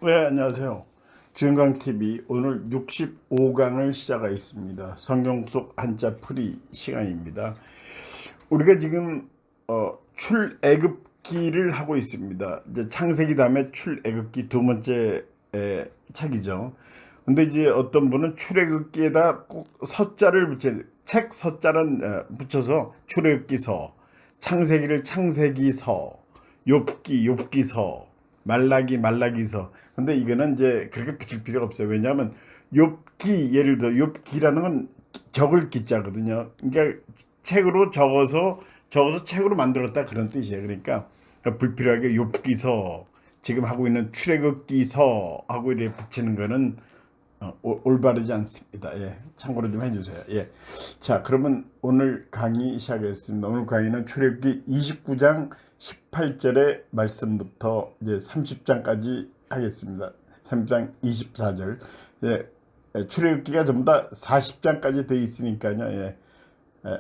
네, 안녕하세요. 주영광TV 오늘 65강을 시작하겠습니다. 성경 속 한자 풀이 시간입니다. 우리가 지금 출애굽기를 하고 있습니다. 이제 창세기 다음에 출애굽기 두 번째 책이죠. 근데 이제 어떤 분은 출애굽기에다 꼭 서자를 책 서자는 붙여서 출애굽기서, 창세기를 창세기서, 욥기서, 말라기서. 근데 이거는 이제 그렇게 붙일 필요가 없어요. 왜냐하면 욥기, 예를 들어 욥기라는 건 적을 기자거든요. 그러니까 책으로 적어서 책으로 만들었다 그런 뜻이에요. 그러니까 불필요하게 욥기서, 지금 하고 있는 출애굽기서 하고 이렇게 붙이는 거는 올바르지 않습니다. 예, 참고로 좀 해주세요. 예, 자, 그러면 오늘 강의 시작하겠습니다. 오늘 강의는 출애굽기 29장 18절의 말씀부터 이제 30장까지 하겠습니다. 3장 24절. 예, 출애굽기가 전부 다 40장까지 돼 있으니까요. 예,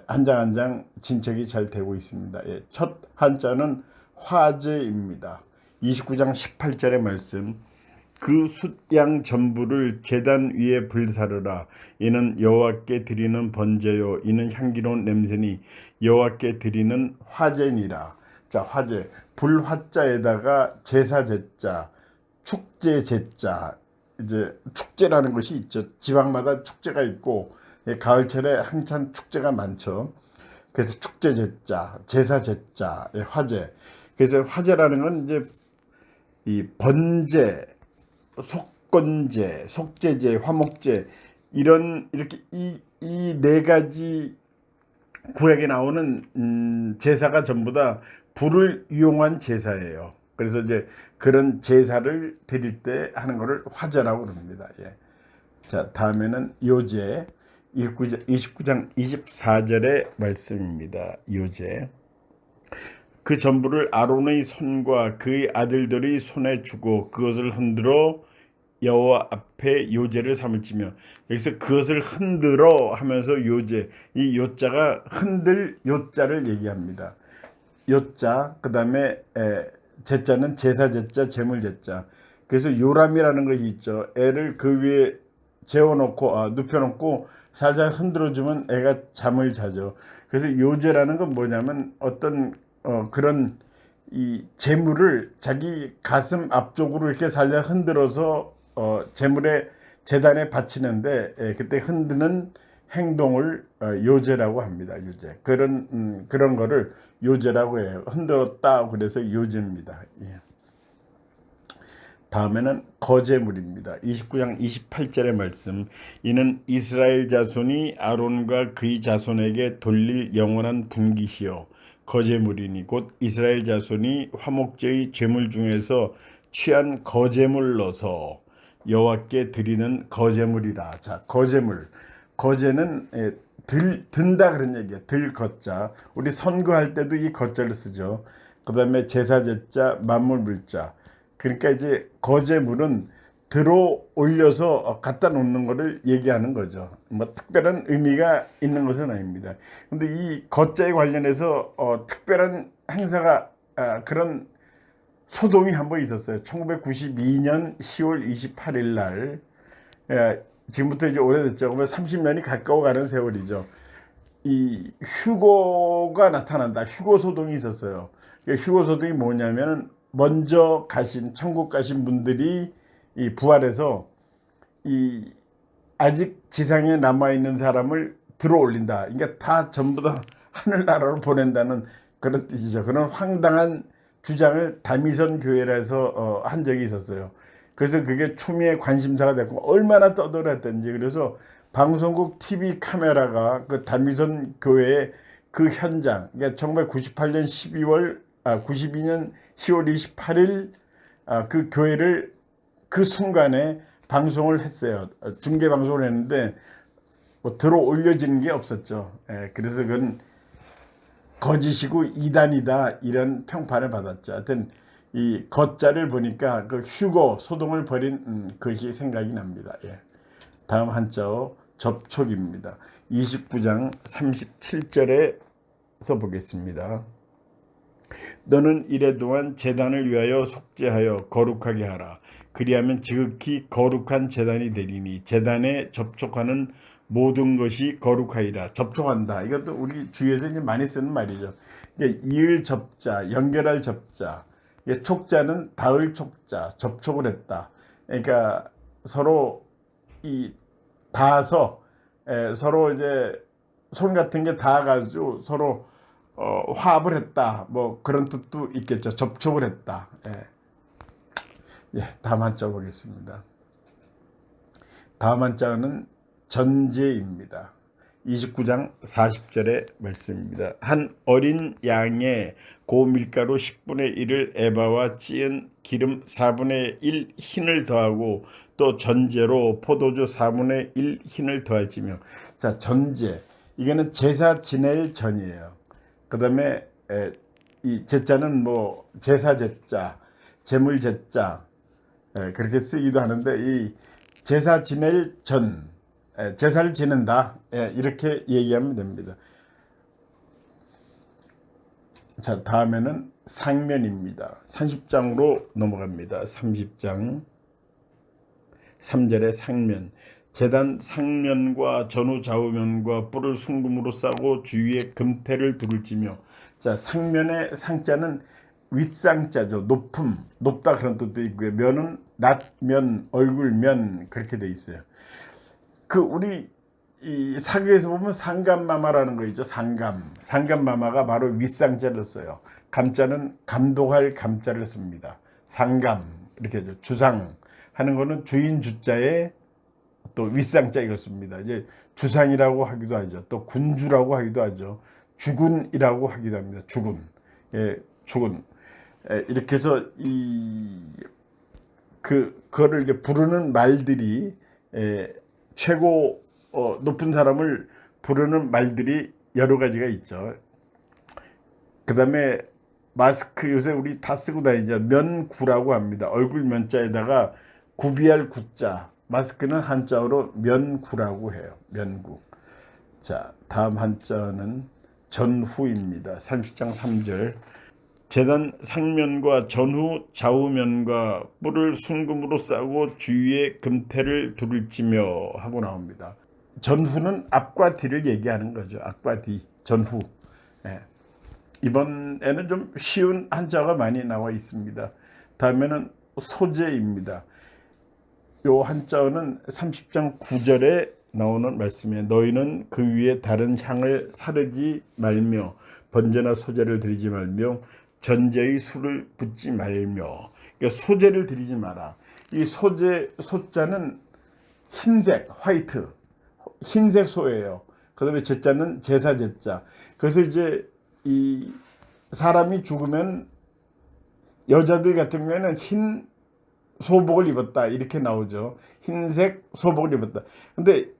한 장 한 장 진척이 잘 되고 있습니다. 예, 첫 한자는 화제입니다. 29장 18절의 말씀. 그 숫양 전부를 제단 위에 불사르라. 이는 여호와께 드리는 번제요, 이는 향기로운 냄새니 여호와께 드리는 화제니라. 자, 화제, 불화자에다가 제사 제자, 축제 제자. 이제 축제라는 것이 있죠. 지방마다 축제가 있고, 가을철에 한참 축제가 많죠. 그래서 축제 제자, 제사 제자, 화제. 그래서 화제라는 건 이제 이 번제, 속건제, 속제제, 화목제, 이렇게 이 네 가지 구약에 나오는 제사가 전부 다 불을 이용한 제사예요. 그래서 이제 그런 제사를 드릴 때 하는 것을 화제라고 그럽니다. 예. 자, 다음에는 요제, 29장 24절의 말씀입니다. 요제. 그 전부를 아론의 손과 그의 아들들의 손에 주고 그것을 흔들어 여호와 앞에 요제를 삼을지며, 여기서 그것을 흔들어 하면서 요제, 이 요자가 흔들 요자를 얘기합니다. 요자, 그 다음에 제자는 제사 제자, 제물 제자. 그래서 요람이라는 것이 있죠. 애를 그 위에 재워놓고 눕혀놓고 살살 흔들어주면 애가 잠을 자죠. 그래서 요제라는 건 뭐냐면 어떤 그런 이 재물을 자기 가슴 앞쪽으로 이렇게 살살 흔들어서 재물의 재단에 바치는데, 그때 흔드는 행동을 요제라고 합니다. 요제. 그런 거를 요제라고 해요. 흔들었다 그래서 요제입니다. 예. 다음에는 거제물입니다. 29장 28절의 말씀. 이는 이스라엘 자손이 아론과 그의 자손에게 돌릴 영원한 분깃이요 거제물이니 곧 이스라엘 자손이 화목제의 제물 중에서 취한 거제물로서 여호와께 드리는 거제물이라. 자, 거제물. 거제는 든다 그런 얘기야. 들거자. 우리 선거할 때도 이 거자를 쓰죠. 그 다음에 제사제자, 만물물자. 그러니까 이제 거제물은 들어 올려서 갖다 놓는 것을 얘기하는 거죠. 뭐 특별한 의미가 있는 것은 아닙니다. 근데 이 거자에 관련해서 특별한 행사가 그런 소동이 한 번 있었어요. 1992년 10월 28일 날. 지금부터 이제 오래됐죠. 그러면 30년이 가까워가는 세월이죠. 이 휴고가 나타난다. 휴고 소동이 있었어요. 휴고 소동이 뭐냐면 먼저 가신 천국 가신 분들이 이 부활해서 이 아직 지상에 남아 있는 사람을 들어 올린다. 그러니까 다 전부 다 하늘나라로 보낸다는 그런 뜻이죠. 그런 황당한 주장을 다미선 교회에서 한 적이 있었어요. 그래서 그게 초미의 관심사가 됐고 얼마나 떠들었던지. 그래서 방송국 TV 카메라가 그 다미선 교회의 그 현장, 그러니까 1998년 92년 10월 28일 그 교회를 그 순간에 방송을 했어요. 중계 방송을 했는데 뭐 들어 올려지는 게 없었죠. 그래서 그건 거짓이고 이단이다 이런 평판을 받았죠. 하여튼 이 거자를 보니까 그 휴고 소동을 벌인 것이 생각이 납니다. 예. 다음 한자어 접촉입니다. 29장 37절에서 보겠습니다. 너는 이래 동안 제단을 위하여 속죄하여 거룩하게 하라. 그리하면 지극히 거룩한 제단이 되리니 제단에 접촉하는 모든 것이 거룩하리라. 접촉한다. 이것도 우리 주위에서 이제 많이 쓰는 말이죠. 이게 이을 접자, 연결할 접자. 이게 촉자는 닿을 촉자, 접촉을 했다. 그러니까 서로 이 닿아서 서로 이제 손 같은 게 닿아가지고 서로 화합을 했다. 뭐 그런 뜻도 있겠죠. 접촉을 했다. 다음 한자 보겠습니다. 다음 한자는 전제입니다. 29장 40절의 말씀입니다. 한 어린 양의 고밀가루 10분의 1을 에바와 찌은 기름 4분의 1 흰을 더하고 또 전제로 포도주 4분의 1 흰을 더할지며. 자, 전제. 이거는 제사 지낼 전이에요. 그 다음에 이 제자는 뭐 제사 제자, 제물 제자 그렇게 쓰기도 하는데 이 제사 지낼 전, 제사를 지낸다 이렇게 얘기하면 됩니다. 자, 다음에는 상면입니다. 30장으로 넘어갑니다. 30장 3절의 상면. 제단 상면과 전후 좌우면과 뿔을 순금으로 싸고 주위에 금태를 두를지며. 자, 상면의 상자는 윗상자죠. 높음, 높다 그런 뜻도 있고요. 면은 낮면, 얼굴면 그렇게 돼 있어요. 그 우리 이 사교에서 보면 상감마마라는 거 있죠. 상감마마가 바로 윗상자를 써요. 감자는 감독할 감자를 씁니다. 상감 이렇게 하죠. 주상 하는 거는 주인 주자에 또 윗상자 이것입니다. 이제 주상이라고 하기도 하죠. 또 군주라고 하기도 하죠. 주군이라고 하기도 합니다. 주군, 주군. 이렇게 해서 그거를 이제 부르는 말들이 최고 높은 사람을 부르는 말들이 여러 가지가 있죠. 그 다음에 마스크 요새 우리 다 쓰고 다니죠. 면구라고 합니다. 얼굴 면자에다가 구비할 구자. 마스크는 한자어로 면구라고 해요. 면구. 자, 다음 한자는 전후입니다. 30장 3절. 제단 상면과 전후 좌우면과 뿔을 순금으로 싸고 주위에 금태를 두를지며 하고 나옵니다. 전후는 앞과 뒤를 얘기하는 거죠. 앞과 뒤, 전후. 이번에는 좀 쉬운 한자가 많이 나와 있습니다. 다음에는 소재입니다. 요 한자어는 30장 9절에 나오는 말씀이에요. 너희는 그 위에 다른 향을 사르지 말며 번제나 소제를 드리지 말며 전제의 술을 붓지 말며. 그러니까 소제를 드리지 마라. 이 소제, 소자는 흰색, 화이트, 흰색 소예요. 그 다음에 제자는 제사 제자. 그래서 이제 이 사람이 죽으면 여자들 같은 경우에는 흰 소복을 입었다 이렇게 나오죠. 흰색 소복을 입었다. 근데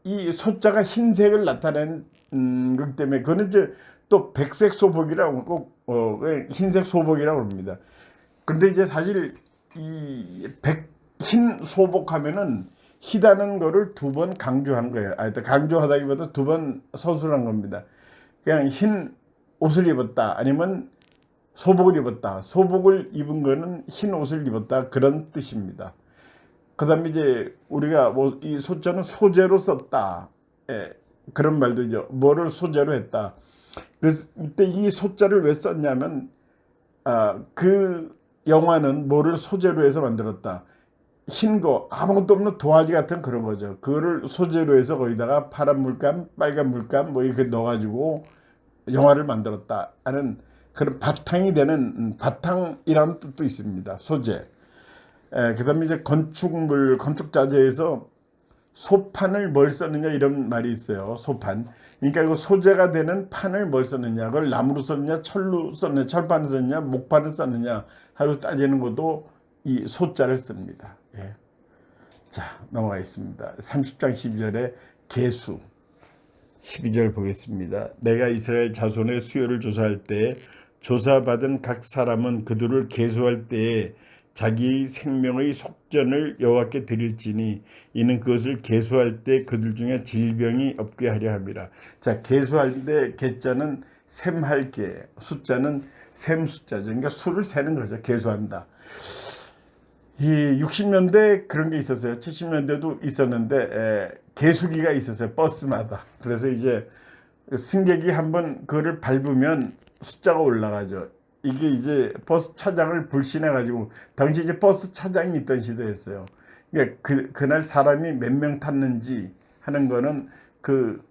이 소자가 흰색을 나타낸 것 때문에 그거는 이제 또 백색 소복이라고 꼭 흰색 소복이라고 합니다. 근데 이제 사실 이 흰 소복하면은 희다는 거를 두 번 강조한 거예요. 강조하다기보다 두 번 서술한 겁니다. 그냥 흰 옷을 입었다 아니면 소복을 입었다. 소복을 입은 거는 흰 옷을 입었다 그런 뜻입니다. 그 다음에 이제 우리가 뭐 이 소자는 소재로 썼다. 그런 말도 있죠. 뭐를 소재로 했다. 그때 이 소자를 왜 썼냐면 그 영화는 뭐를 소재로 해서 만들었다. 흰 거 아무것도 없는 도화지 같은 그런 거죠. 그거를 소재로 해서 거기다가 파란 물감, 빨간 물감 뭐 이렇게 넣어가지고 영화를 만들었다 하는 그런 바탕이 되는 바탕이라는 뜻도 있습니다. 소재. 그 다음에 이제 건축물, 건축자재에서 소판을 뭘 썼느냐 이런 말이 있어요. 소판. 그러니까 그 소재가 되는 판을 뭘 썼느냐. 그걸 나무로 썼느냐, 철로 썼느냐, 철판을 썼느냐, 목판을 썼느냐 하루 따지는 것도 이 소자를 씁니다. 자, 넘어가겠습니다. 30장 12절에 계수. 12절 보겠습니다. 내가 이스라엘 자손의 수요를 조사할 때 조사받은 각 사람은 그들을 계수할 때에 자기 생명의 속전을 여호와께 드릴지니 이는 그것을 계수할 때 그들 중에 질병이 없게 하려 함이라. 자, 계수할 때 계자는 셈할 게, 숫자는 셈 숫자죠. 그러니까 수를 세는 거죠. 계수한다. 이 60년대 그런 게 있었어요. 70년대도 있었는데 개수기가 있었어요. 버스마다. 그래서 이제 승객이 한번 그거를 밟으면 숫자가 올라가죠. 이게 이제 버스 차장을 불신해 가지고 당시 이제 버스 차장이 있던 시대였어요. 그러니까 그날 사람이 몇 명 탔는지 하는 거는 그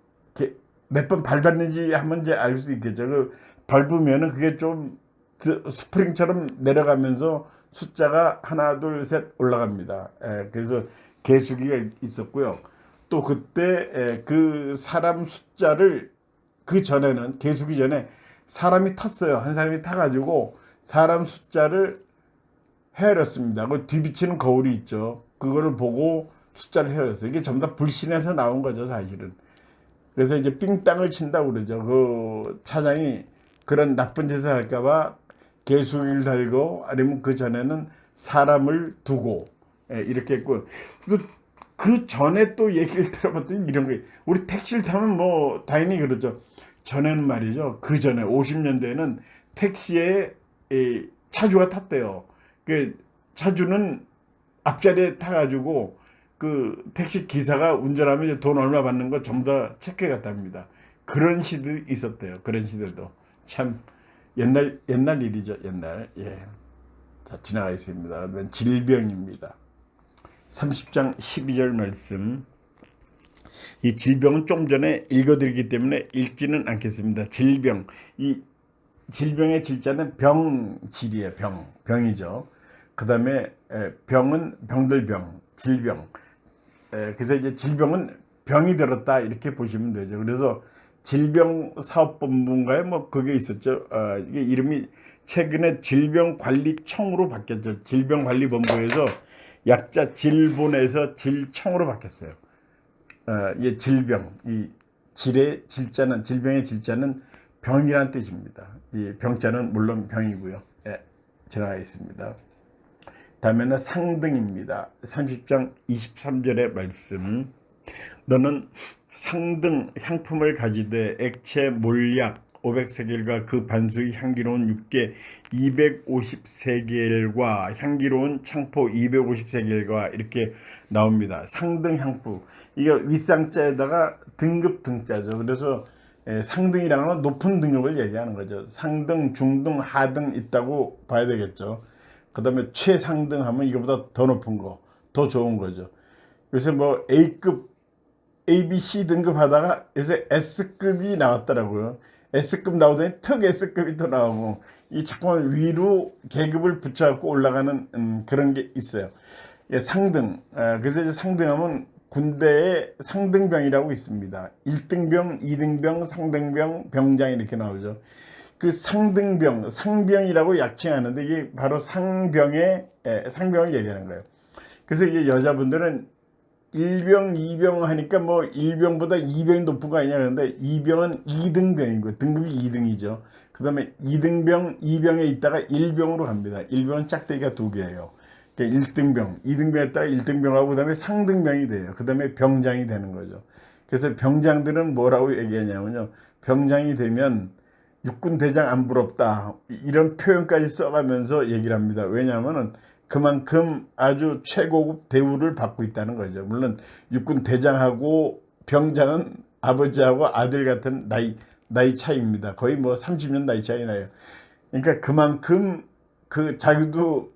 몇 번 밟았는지 하면 이제 알 수 있겠죠. 그 밟으면은 그게 좀 스프링처럼 내려가면서 숫자가 하나 둘 셋 올라갑니다. 그래서 계수기가 있었고요. 또 그때 그 사람 숫자를 그 전에는 계수기 전에 사람이 탔어요. 한 사람이 타가지고 사람 숫자를 헤아렸습니다. 그 뒤비치는 거울이 있죠. 그거를 보고 숫자를 헤아렸어요. 이게 전부 다 불신에서 나온 거죠, 사실은. 그래서 이제 삥땅을 친다고 그러죠. 그 차장이 그런 나쁜 짓을 할까봐 개수기를 달고 아니면 그 전에는 사람을 두고 이렇게 했고 그 전에 또 얘기를 들어봤더니 이런 거 우리 택시를 타면 뭐 당연히 그렇죠. 전에는 말이죠. 그 전에 50년대에는 택시에 차주가 탔대요. 그 차주는 앞자리에 타가지고 그 택시 기사가 운전하면 이제 돈 얼마 받는 거 전부 다 체크해 갔답니다. 그런 시대 있었대요. 그런 시대도 참 옛날 일이죠. 옛날. 예. 자, 지나가겠습니다. 그러면 질병입니다. 30장 12절 말씀. 이 질병은 좀 전에 읽어드리기 때문에 읽지는 않겠습니다. 질병. 이 질병의 질자는 병질이에요. 병이죠. 그 다음에 병은 병들병, 질병. 그래서 이제 질병은 병이 들었다 이렇게 보시면 되죠. 그래서 질병사업본부인가요? 뭐 그게 있었죠. 이게 이름이 최근에 질병관리청으로 바뀌었죠. 질병관리본부에서 약자 질본에서 질청으로 바뀌었어요. 이 질병, 이 질병의 질자는 병이란 뜻입니다. 이 병자는 물론 병이고요. 지나가겠습니다. 다음에는 상등입니다. 30장 23절의 말씀. 너는 상등 향품을 가지되 액체 몰약 500세겔과 그 반수의 향기로운 육개 250세겔과 향기로운 창포 250세겔과 이렇게 나옵니다. 상등 향품. 이거 윗상자에다가 등급 등자죠. 그래서 상등이라는 건 높은 등급을 얘기하는 거죠. 상등, 중등, 하등 있다고 봐야 되겠죠. 그 다음에 최상등 하면 이거보다 더 높은 거, 더 좋은 거죠. 요새 뭐 A급, A, B, C 등급 하다가 요새 S급이 나왔더라고요. S급 나오더니 특 S급이 또 나오고 이 자꾸만 위로 계급을 붙여갖고 올라가는 그런 게 있어요. 상등. 그래서 이제 상등하면 군대에 상등병이라고 있습니다. 1등병, 2등병, 상등병, 병장 이렇게 나오죠. 그 상등병, 상병이라고 약칭하는데 이게 바로 상병을 얘기하는 거예요. 그래서 이제 여자분들은 1병, 2병 하니까 뭐 1병보다 2병이 높은 거 아니냐 그러는데 2병은 2등병이고 등급이 2등이죠. 그 다음에 2등병, 2병에 있다가 1병으로 갑니다. 1병은 짝대기가 2개예요. 그러니까 1등병, 2등병에 있다가 1등병하고 그 다음에 상등병이 돼요. 그 다음에 병장이 되는 거죠. 그래서 병장들은 뭐라고 얘기하냐면요. 병장이 되면 육군 대장 안 부럽다 이런 표현까지 써가면서 얘기를 합니다. 왜냐하면 그만큼 아주 최고급 대우를 받고 있다는 거죠. 물론 육군 대장하고 병장은 아버지하고 아들 같은 나이 차이입니다. 거의 뭐 30년 나이 차이 나요. 그러니까 그만큼 그 자기도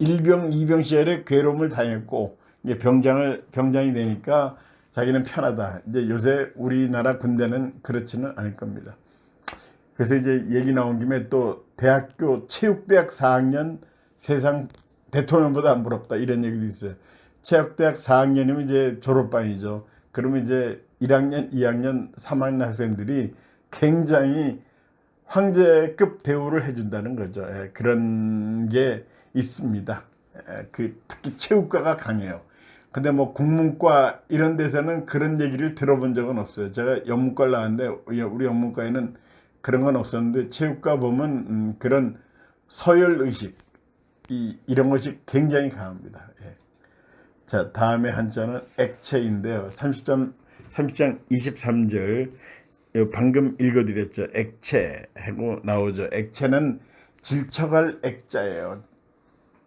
1병, 2병 시절에 괴로움을 당했고 이제 병장이 되니까 자기는 편하다. 이제 요새 우리나라 군대는 그렇지는 않을 겁니다. 그래서 이제 얘기 나온 김에 또 대학교 체육대학 4학년 세상 대통령보다 안 부럽다 이런 얘기도 있어요. 체육대학 4학년이면 이제 졸업반이죠. 그러면 이제 1학년, 2학년, 3학년 학생들이 굉장히 황제급 대우를 해준다는 거죠. 그런 게 있습니다. 특히 체육과가 강해요. 근데 뭐 국문과 이런 데서는 그런 얘기를 들어본 적은 없어요. 제가 영문과를 나왔는데 우리 영문과에는 그런 건 없었는데 체육과 보면 그런 서열의식 이런 것이 굉장히 강합니다. 자, 다음에 한자는 액체인데요. 30장 23절 방금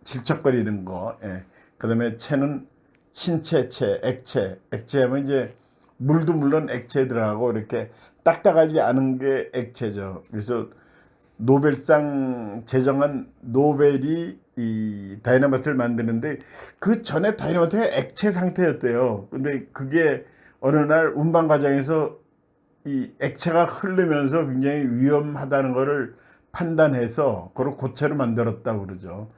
질척거리는 거. 예. 그다음에 체는 신체체, 액체. 액체하면 이제 물도 물론 액체에 들어가고 이렇게 딱딱하지 않은 게 액체죠. 그래서 노벨상 제정한 노벨이 이 다이너마이트를 만드는데 그 전에 다이너마이트가 액체 상태였대요. 근데 그게 어느 날 운반 과정에서 이 액체가 흐르면서 굉장히 위험하다는 것을 판단해서 그걸 고체로 만들었다고 그러죠.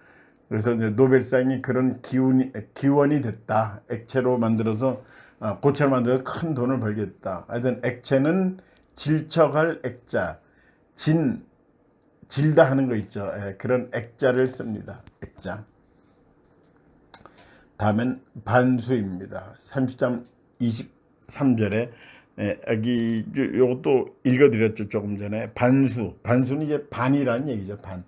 그래서 이제 노벨상이 그런 기원이 됐다. 액체로 만들어서 고체로 만들어서 큰 돈을 벌겠다. 하여튼 액체는 질척할 액자, 질다 하는 거 있죠. 예, 그런 액자를 씁니다. 액자. 다음엔 반수입니다. 30장 23절에 여기 요것도 읽어드렸죠. 조금 전에 반수는 이제 반이라는 얘기죠. 반.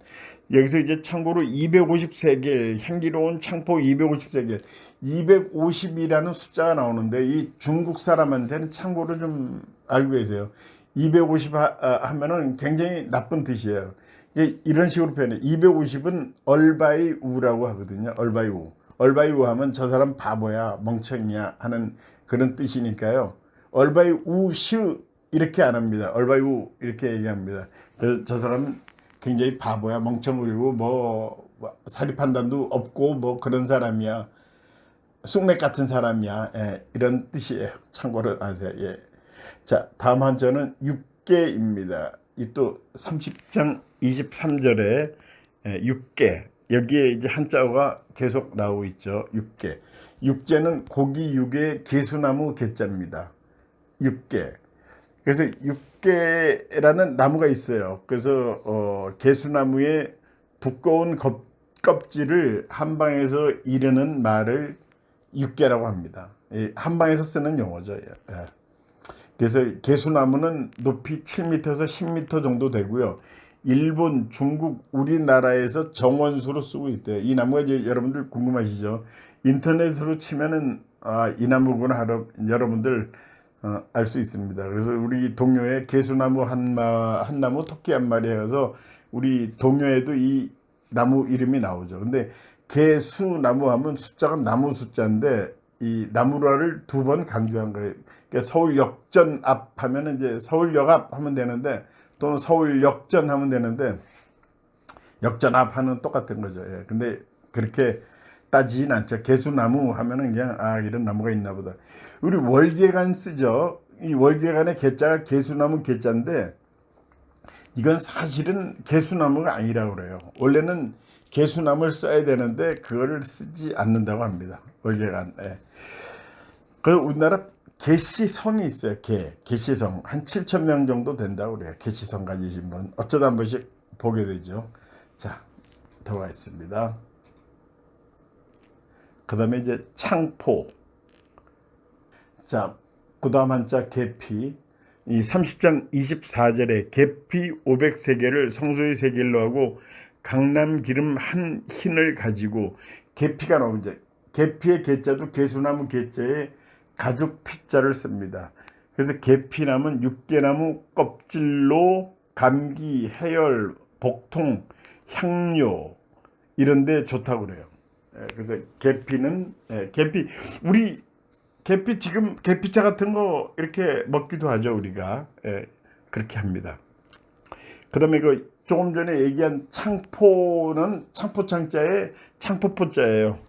여기서 이제 참고로 250세겔 향기로운 창포 250세겔 250이라는 숫자가 나오는데 이 중국 사람한테는 참고로 좀 알고 계세요. 250 하면은 굉장히 나쁜 뜻이에요. 이런 식으로 표현해. 250은 얼바이 우라고 하거든요. 얼바이 우. 얼바이 우 하면 저 사람 바보야, 멍청이야 하는 그런 뜻이니까요. 얼바이 우슈 이렇게 안 합니다. 얼바이 우 이렇게 얘기합니다. 저 사람은 굉장히 바보야, 멍청이고 뭐 사리 판단도 없고 뭐 그런 사람이야. 쑥맥 같은 사람이야. 예, 이런 뜻이에요. 참고로 아세요. 예. 자, 다음 한자는 육계입니다. 이 또 30장 23절에 육계. 여기에 이제 한자가 계속 나오고 있죠. 육계. 육제는 고기 육의 개수나무 개자입니다. 육계. 그래서 육계라는 나무가 있어요. 그래서 개수나무의 두꺼운 껍질을 한방에서 이르는 말을 육계라고 합니다. 한방에서 쓰는 용어죠. 예. 그래서 개수나무는 높이 7m에서 10m 정도 되고요. 일본, 중국, 우리나라에서 정원수로 쓰고 있대요. 이 나무가 이제 여러분들 궁금하시죠? 인터넷으로 치면은 이 나무구나 여러분들 알 수 있습니다. 그래서 우리 동요에 개수나무 한 나무 토끼 한 마리 해서 우리 동요에도 이 나무 이름이 나오죠. 근데 개수나무 하면 숫자가 나무 숫자인데 이 나무라를 두 번 강조한 거예요. 그러니까 서울역전 앞 하면은 이제 서울역 앞 하면 되는데 또는 서울역전 하면 되는데 역전 앞 하는 똑같은 거죠. 예. 근데 그렇게 따지진 않죠. 개수나무 하면은 그냥 이런 나무가 있나 보다. 우리 월계관 쓰죠. 이 월계관의 개자가 개수나무 개자인데 이건 사실은 개수나무가 아니라고 그래요. 원래는 개수나무를 써야 되는데 그거를 쓰지 않는다고 합니다. 월계관. 예. 그 우리나라 개시성이 있어요. 개시성 한 7,000명 정도 된다고 그래요. 개시성 가지신 분 어쩌다 한 번씩 보게 되죠. 자, 들어가 있습니다. 그 다음에 이제 창포. 자, 그 다음 한자 계피. 이 30장 24절에 계피 500세겔을 성소의 세겔로 하고 강남 기름 한 흰을 가지고 계피가 나오죠. 계피의 계자도 개수나무 계자에 가죽 피자를 씁니다. 그래서 계피나무는 육개나무 껍질로 감기, 해열, 복통, 향료 이런 데 좋다고 그래요. 그래서 계피는 우리 계피 지금 계피차 같은 거 이렇게 먹기도 하죠. 우리가 그렇게 합니다. 그다음에 그 조금 전에 얘기한 창포는 창포창자에 창포포자예요.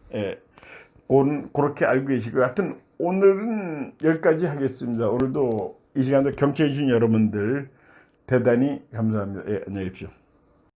그렇게 알고 계시고 하여튼 오늘은 여기까지 하겠습니다. 오늘도 이 시간에 경청해 주신 여러분들 대단히 감사합니다. 안녕히 계십시오.